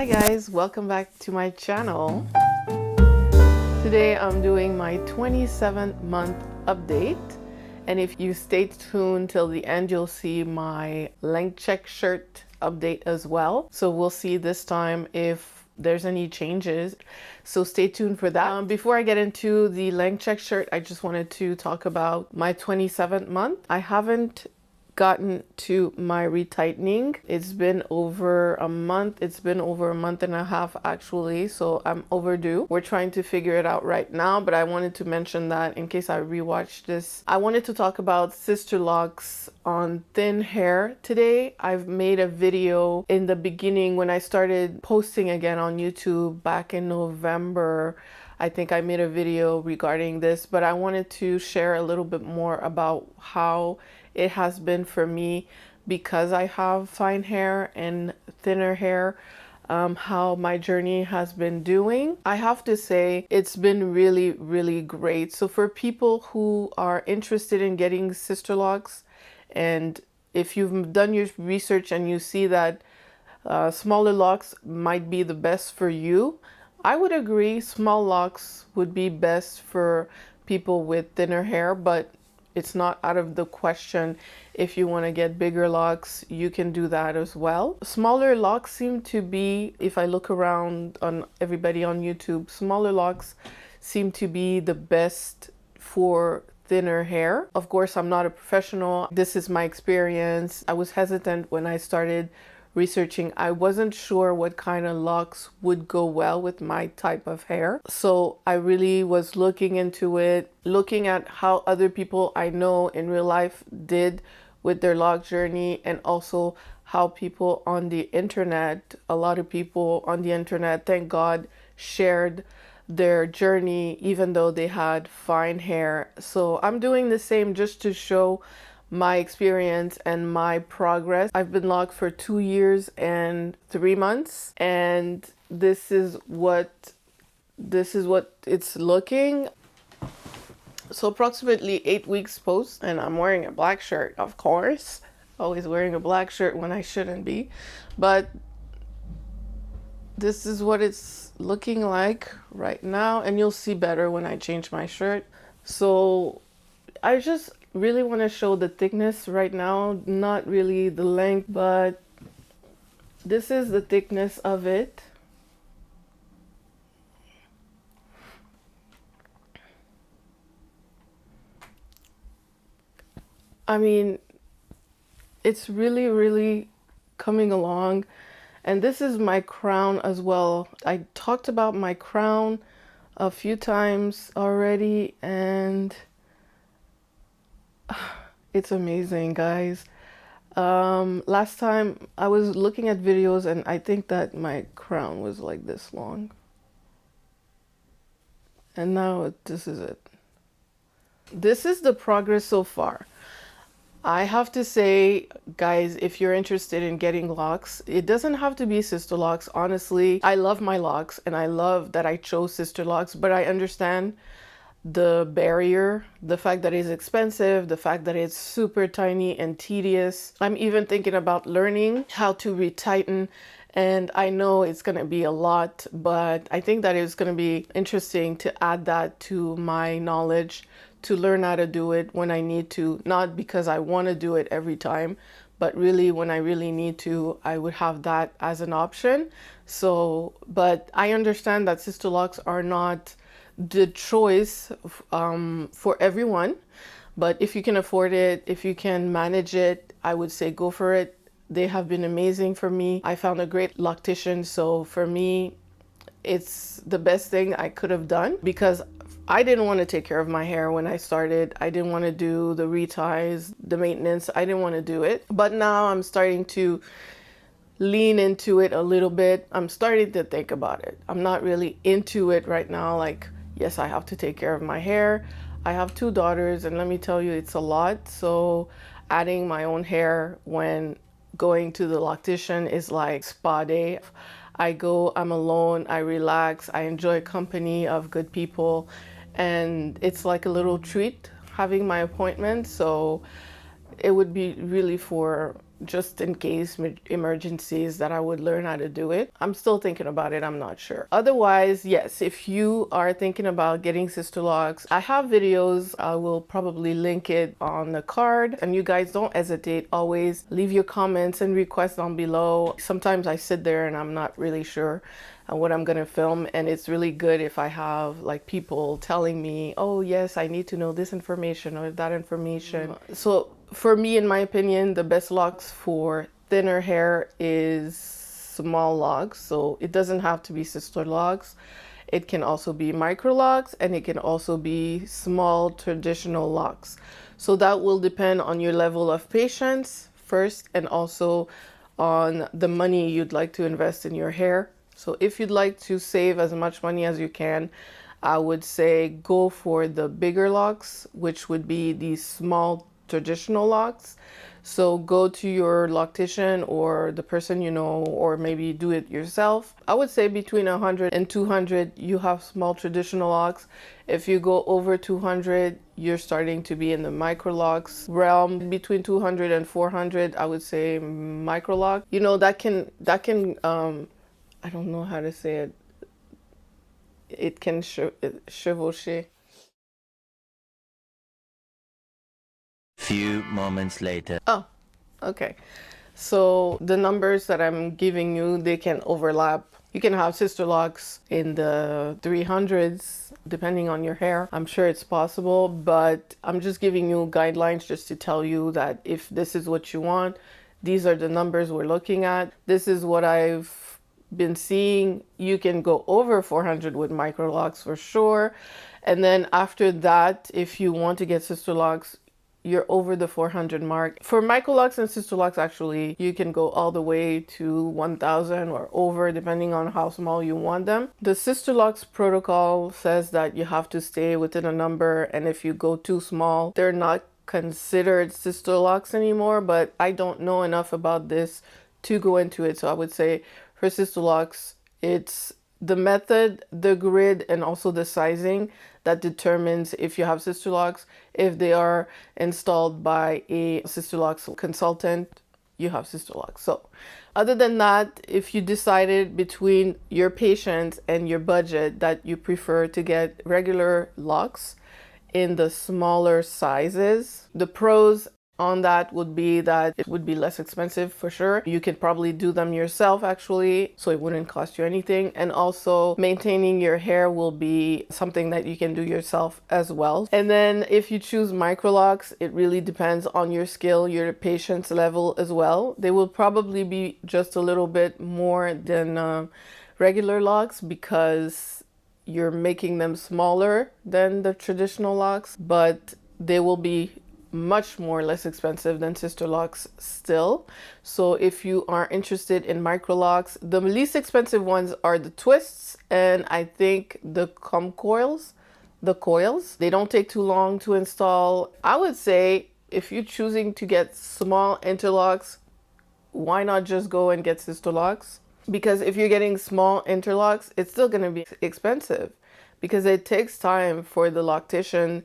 Hi guys, welcome back to my channel. Today I'm doing my 27th month update, and if you stay tuned till the end you'll see my length check shirt update as well. So we'll see this time if there's any changes, so stay tuned for that. Before I get into the length check shirt, I just wanted to talk about my 27th month. I haven't gotten to my retightening. It's been over a month. It's been over a month and a half actually, so I'm overdue. We're trying to figure it out right now, but I wanted to mention that in case I rewatched this. I wanted to talk about Sisterlocks on thin hair today. I've made a video in the beginning when I started posting again on YouTube back in November. I think I made a video regarding this, but I wanted to share a little bit more about how it has been for me because I have fine hair and thinner hair, how my journey has been doing. I have to say it's been really great. So for people who are interested in getting Sisterlocks, and if you've done your research and you see that smaller locks might be the best for you, I would agree small locks would be best for people with thinner hair, but it's not out of the question. If you want to get bigger locks, you can do that as well. Smaller locks seem to be, if I look around on everybody on YouTube, smaller locks seem to be the best for thinner hair. Of course, I'm not a professional. This is my experience. I was hesitant when I started researching. I wasn't sure what kind of locks would go well with my type of hair. So I really was looking into it, looking at how other people I know in real life did with their lock journey, and also how people on the internet, a lot of people on the internet, thank God, shared their journey even though they had fine hair. So I'm doing the same just to show my experience and my progress. I've been locked for 2 years and 3 months, and this is what it's looking. So approximately 8 weeks post, and I'm wearing a black shirt, of course. Always wearing a black shirt when I shouldn't be, but this is what it's looking like right now, and you'll see better when I change my shirt. So I just really want to show the thickness right now, not really the length, but this is the thickness of it. I mean, it's really coming along. And this is my crown as well. I talked about my crown a few times already, and it's amazing, guys. Last time I was looking at videos and I think that my crown was like this long, and now this is it. This is the progress so far. I have to say, guys, if you're interested in getting locks, it doesn't have to be Sisterlocks. Honestly, I love my locks and I love that I chose Sisterlocks, but I understand the barrier, the fact that it's expensive, the fact that it's super tiny and tedious. I'm even thinking about learning how to retighten, and I know it's going to be a lot, but I think that it's going to be interesting to add that to my knowledge, to learn how to do it when I need to, not because I want to do it every time, but really when I really need to, I would have that as an option. So, but I understand that Sisterlocks are not the choice for everyone, but if you can afford it, if you can manage it, I would say go for it. They have been amazing for me. I found a great loctician, so for me it's the best thing I could have done, because I didn't want to take care of my hair when I started. I didn't want to do the reties, the maintenance. I didn't want to do it, but now I'm starting to lean into it a little bit. I'm starting to think about it. I'm not really into it right now, like, yes, I have to take care of my hair. I have 2 daughters, and let me tell you, it's a lot. So adding my own hair when going to the loctician is like spa day. I go, I'm alone, I relax, I enjoy company of good people, and it's like a little treat having my appointment. So it would be really for just in case emergencies that I would learn how to do it. I'm still thinking about it. I'm not sure. Otherwise, yes, if you are thinking about getting Sisterlocks, I have videos. I will probably link it on the card, and you guys don't hesitate. Always leave your comments and requests down below. Sometimes I sit there and I'm not really sure what I'm gonna film, and it's really good if I have like people telling me, oh yes, I need to know this information or that information. So for me, in my opinion, the best locks for thinner hair is small locks. So it doesn't have to be Sisterlocks. It can also be micro locks, and it can also be small traditional locks. So that will depend on your level of patience first, and also on the money you'd like to invest in your hair. So if you'd like to save as much money as you can, I would say go for the bigger locks, which would be these small traditional locks. So go to your loctician or the person you know, or maybe do it yourself. I would say between 100 and 200, you have small traditional locks. If you go over 200, you're starting to be in the micro locks realm. Between 200 and 400, I would say micro lock. You know, that can I don't know how to say it. It can chevaucher. Few moments later. Oh, okay. So the numbers that I'm giving you, they can overlap. You can have Sisterlocks in the 300s, depending on your hair. I'm sure it's possible, but I'm just giving you guidelines just to tell you that if this is what you want, these are the numbers we're looking at. This is what I've been seeing. You can go over 400 with micro locks for sure. And then after that, if you want to get Sisterlocks, you're over the 400 mark. For micro locks and Sisterlocks, actually, you can go all the way to 1000 or over, depending on how small you want them. The Sisterlocks protocol says that you have to stay within a number, and if you go too small, they're not considered Sisterlocks anymore, but I don't know enough about this to go into it. So I would say for Sisterlocks, it's the method, the grid, and also the sizing that determines if you have Sisterlocks. If they are installed by a Sisterlocks consultant, you have Sisterlocks. So other than that, if you decided between your patience and your budget that you prefer to get regular locks in the smaller sizes, the pros on that would be that it would be less expensive for sure. You could probably do them yourself actually, so it wouldn't cost you anything. And also maintaining your hair will be something that you can do yourself as well. And then if you choose micro locks, it really depends on your skill, your patience level as well. They will probably be just a little bit more than regular locks because you're making them smaller than the traditional locks, but they will be much more less expensive than Sisterlocks still. So if you are interested in micro locks, the least expensive ones are the twists, and I think the coils. They don't take too long to install. I would say if you're choosing to get small interlocks, why not just go and get Sisterlocks? Because if you're getting small interlocks, it's still going to be expensive because it takes time for the loctician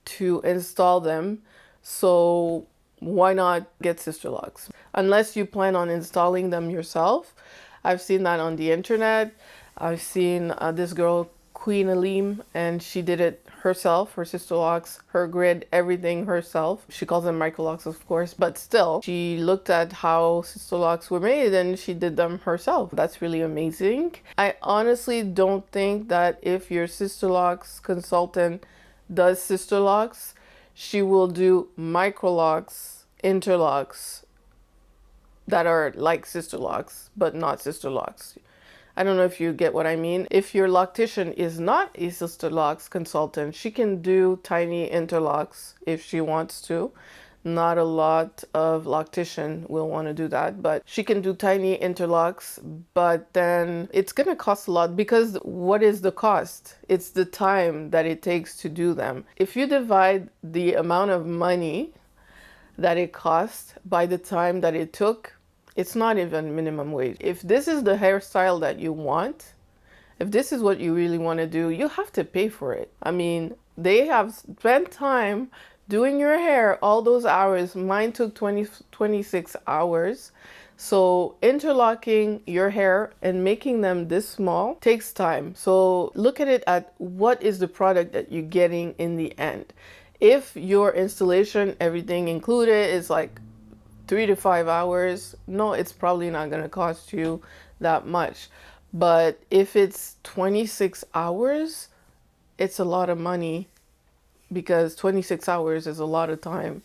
to install them. So why not get Sisterlocks? Unless you plan on installing them yourself. I've seen that on the internet. I've seen this girl, Queen Alim, and she did it herself, her Sisterlocks, her grid, everything herself. She calls them micro locks, of course, but still, she looked at how Sisterlocks were made and she did them herself. That's really amazing. I honestly don't think that if your Sisterlocks consultant does Sisterlocks, she will do micro locks, interlocks that are like Sisterlocks, but not Sisterlocks. I don't know if you get what I mean. If your loctician is not a Sisterlocks consultant, she can do tiny interlocks if she wants to. Not a lot of loctician will want to do that, but she can do tiny interlocks, but then it's going to cost a lot because what is the cost? It's the time that it takes to do them. If you divide the amount of money that it cost by the time that it took, it's not even minimum wage. If this is the hairstyle that you want, if this is what you really want to do, you have to pay for it. I mean, they have spent time doing your hair all those hours. Mine took 26 hours. So interlocking your hair and making them this small takes time. So look at it at what is the product that you're getting in the end. If your installation, everything included, is like 3 to 5 hours, no, it's probably not going to cost you that much. But if it's 26 hours, it's a lot of money, because 26 hours is a lot of time.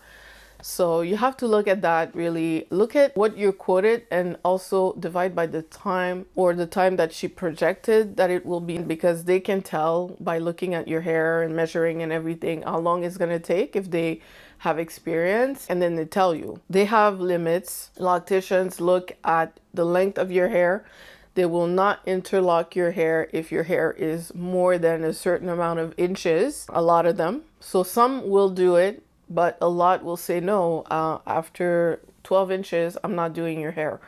So you have to look at that, really look at what you're quoted and also divide by the time, or the time that she projected that it will be, because they can tell by looking at your hair and measuring and everything how long it's going to take if they have experience, and then they tell you. They have limits. Locticians look at the length of your hair. They will not interlock your hair if your hair is more than a certain amount of inches, a lot of them. So some will do it, but a lot will say no, after 12 inches, I'm not doing your hair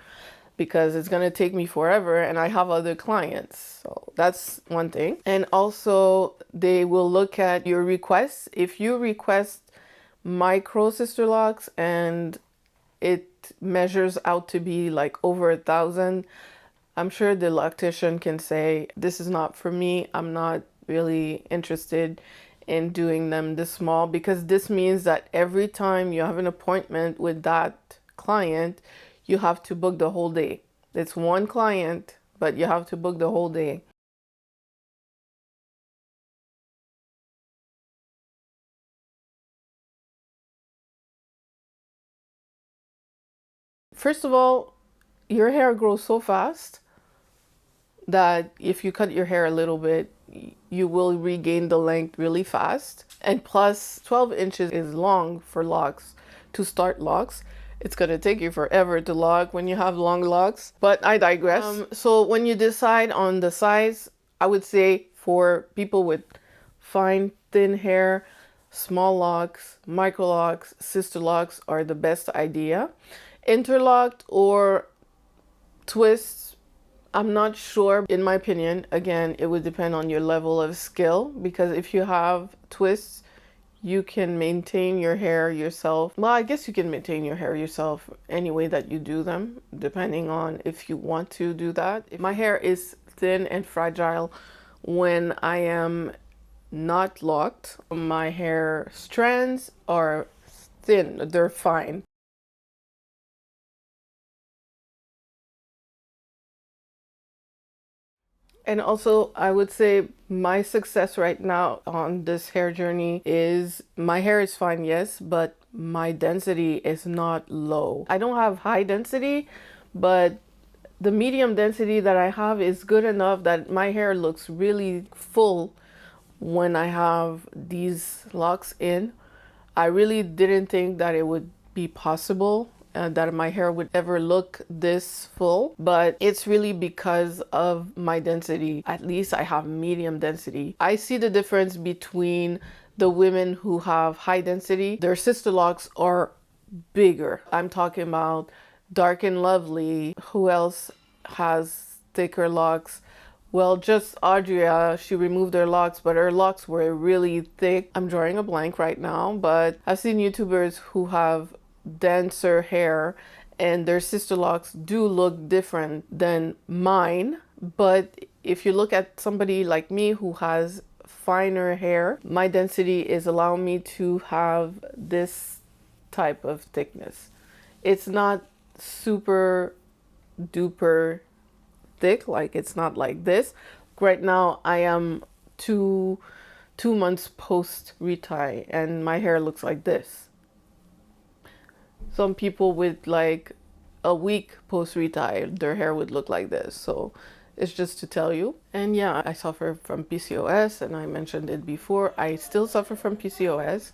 because it's going to take me forever and I have other clients. So that's one thing. And also they will look at your requests. If you request micro Sisterlocks and it measures out to be like over 1,000, I'm sure the loctician can say, this is not for me. I'm not really interested in doing them this small, because this means that every time you have an appointment with that client, you have to book the whole day. It's one client, but you have to book the whole day. First of all, your hair grows so fast that if you cut your hair a little bit, you will regain the length really fast. And plus, 12 inches is long for locks, to start locks. It's gonna take you forever to lock when you have long locks, but I digress. So when you decide on the size, I would say for people with fine, thin hair, small locks, micro locks, Sisterlocks are the best idea. Interlocked or twists, I'm not sure. In my opinion, again, it would depend on your level of skill, because if you have twists, you can maintain your hair yourself. Well, I guess you can maintain your hair yourself any way that you do them, depending on if you want to do that. If my hair is thin and fragile when I am not locked, my hair strands are thin, they're fine. And also, I would say my success right now on this hair journey is my hair is fine, yes, but my density is not low. I don't have high density, but the medium density that I have is good enough that my hair looks really full when I have these locks in. I really didn't think that it would be possible, that my hair would ever look this full, but it's really because of my density. At least I have medium density. I see the difference between the women who have high density. Their Sisterlocks are bigger. I'm talking about Dark and Lovely. Who else has thicker locks? Well, just Audria, she removed her locks, but her locks were really thick. I'm drawing a blank right now, but I've seen YouTubers who have denser hair and their Sisterlocks do look different than mine. But if you look at somebody like me who has finer hair, my density is allowing me to have this type of thickness. It's not super duper thick, like it's not like this. Right now I am two months post retie and my hair looks like this. Some people with like a week post retie, their hair would look like this. So it's just to tell you. And yeah, I suffer from PCOS, and I mentioned it before. I still suffer from PCOS.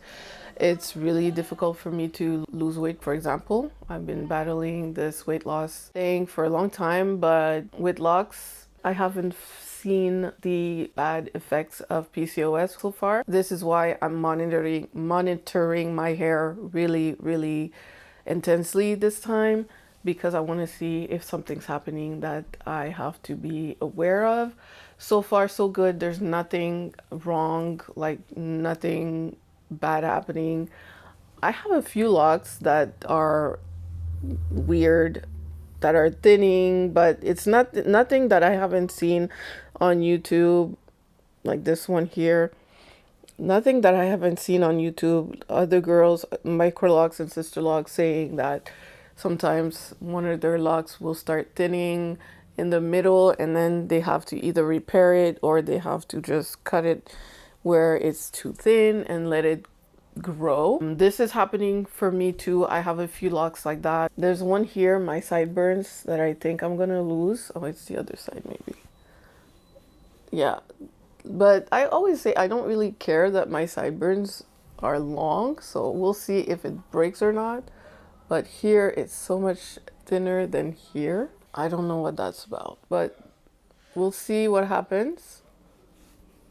It's really difficult for me to lose weight, for example. I've been battling this weight loss thing for a long time, but with locks, I haven't seen the bad effects of PCOS so far. This is why I'm monitoring my hair really intensely this time, because I want to see if something's happening that I have to be aware of. So far so good. There's nothing wrong, like nothing bad happening. I have a few locks that are weird, that are thinning, but it's nothing that I haven't seen on YouTube, like this one here. Nothing that I haven't seen on YouTube. Other girls, Microlocks and Sisterlocks, saying that sometimes one of their locks will start thinning in the middle, and then they have to either repair it or they have to just cut it where it's too thin and let it grow. This is happening for me too. I have a few locks like that. There's one here, my sideburns, that I think I'm gonna lose. Oh, it's the other side maybe. Yeah, but I always say I don't really care that my sideburns are long, so we'll see if it breaks or not. But here it's so much thinner than here. I don't know what that's about, but we'll see what happens.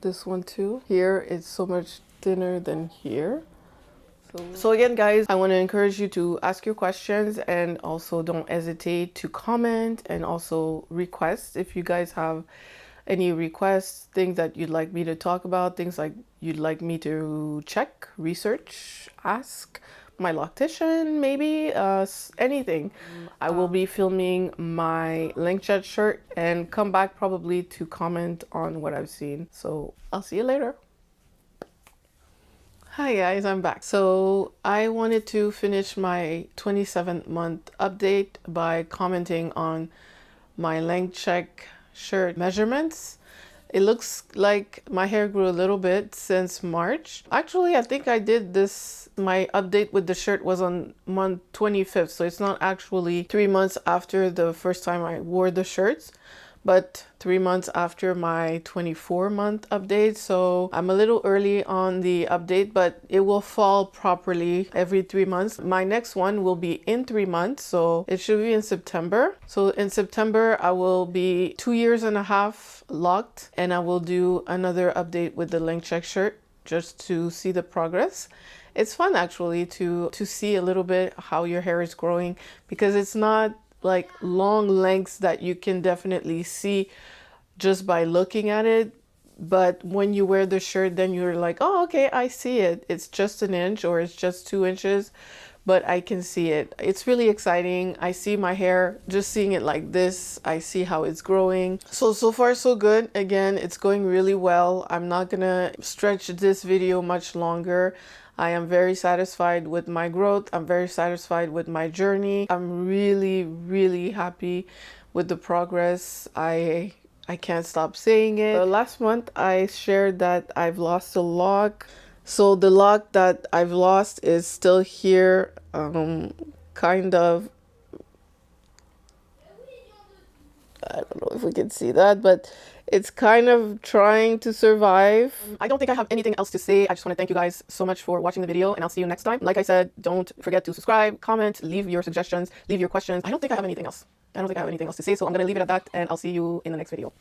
This one too. Here it's so much thinner than here. So again, guys, I want to encourage you to ask your questions, and also don't hesitate to comment and also request if you guys have any requests, things that you'd like me to talk about, things like you'd like me to check, research, ask my loctician, maybe anything. I will be filming my link chat shirt and come back probably to comment on what I've seen. So I'll see you later. Hi guys, I'm back. So I wanted to finish my 27th month update by commenting on my length check shirt measurements. It looks like my hair grew a little bit since March. Actually, I think I did this, my update with the shirt was on month 25th, so it's not actually 3 months after the first time I wore the shirts, but 3 months after my 24-month update. So I'm a little early on the update, but it will fall properly every 3 months. My next one will be in 3 months, so it should be in September. So in September, I will be 2.5 years locked, and I will do another update with the length check shirt just to see the progress. It's fun actually to see a little bit how your hair is growing, because it's not like long lengths that you can definitely see just by looking at it. But when you wear the shirt, then you're like, oh, okay, I see it. It's just an inch or it's just 2 inches, but I can see it. It's really exciting. I see my hair, just seeing it like this, I see how it's growing. So far so good. Again, it's going really well. I'm not gonna stretch this video much longer. I am very satisfied with my growth. I'm very satisfied with my journey. I'm really happy with the progress. I can't stop saying it. Last month I shared that I've lost a lock. So the lock that I've lost is still here, kind of. I don't know if we can see that, but it's kind of trying to survive. I don't think I have anything else to say. I just want to thank you guys so much for watching the video, and I'll see you next time. Like I said, don't forget to subscribe, comment, leave your suggestions, leave your questions. I don't think I have anything else. I don't think I have anything else to say, so I'm going to leave it at that, and I'll see you in the next video.